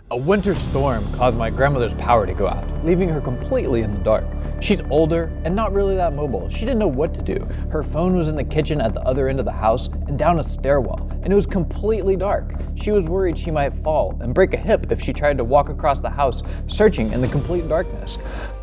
A winter storm caused my grandmother's power to go out, leaving her completely in the dark. She's older and not really that mobile. She didn't know what to do. Her phone was in the kitchen at the other end of the house and down a stairwell, and it was completely dark. She was worried she might fall and break a hip if she tried to walk across the house searching in the complete darkness.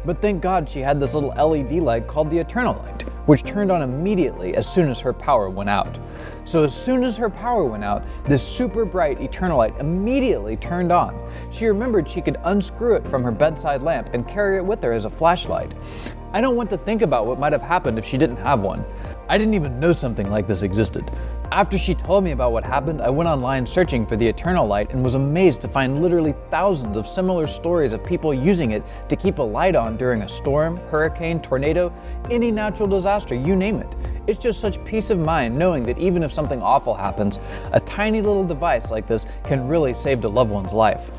But thank God she had this little LED light called the Eternal Light, which turned on immediately as soon as her power went out. So as soon as her power went out, this super bright Eternal Light immediately turned on. She remembered she could unscrew it from her bedside lamp and carry it with her as a flashlight. I don't want to think about what might have happened if she didn't have one. I didn't even know something like this existed. After she told me about what happened, I went online searching for the Eternal Light and was amazed to find literally thousands of similar stories of people using it to keep a light on during a storm, hurricane, tornado, any natural disaster, you name it. It's just such peace of mind knowing that even if something awful happens, a tiny little device like this can really save a loved one's life.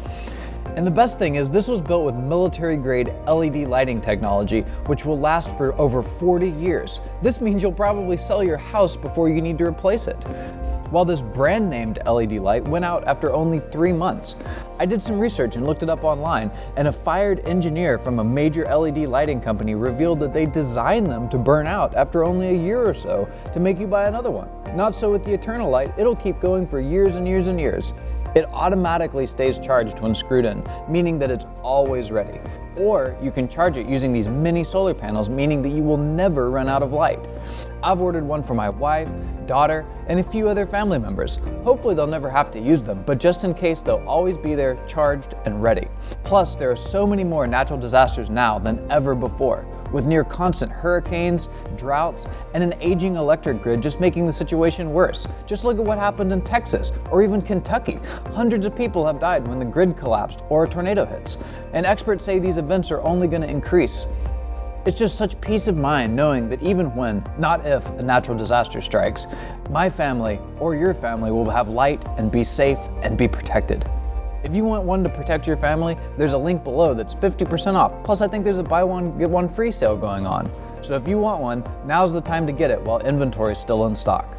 And the best thing is this was built with military-grade LED lighting technology, which will last for over 40 years. This means you'll probably sell your house before you need to replace it. While this brand-named LED light went out after only 3 months. I did some research and looked it up online, and a fired engineer from a major LED lighting company revealed that they designed them to burn out after only a year or so to make you buy another one. Not so with the Eternal Light, it'll keep going for years and years and years. It automatically stays charged when screwed in, meaning that it's always ready. Or you can charge it using these mini solar panels, meaning that you will never run out of light. I've ordered one for my wife, daughter, and a few other family members. Hopefully they'll never have to use them, but just in case, they'll always be there, charged and ready. Plus, there are so many more natural disasters now than ever before, with near constant hurricanes, droughts, and an aging electric grid just making the situation worse. Just look at what happened in Texas or even Kentucky. Hundreds of people have died when the grid collapsed or a tornado hits, and experts say these events are only going to increase. It's just such peace of mind knowing that even when, not if, a natural disaster strikes, my family or your family will have light and be safe and be protected. If you want one to protect your family, there's a link below that's 50% off. Plus, I think there's a buy one, get one free sale going on. So if you want one, now's the time to get it while inventory is still in stock.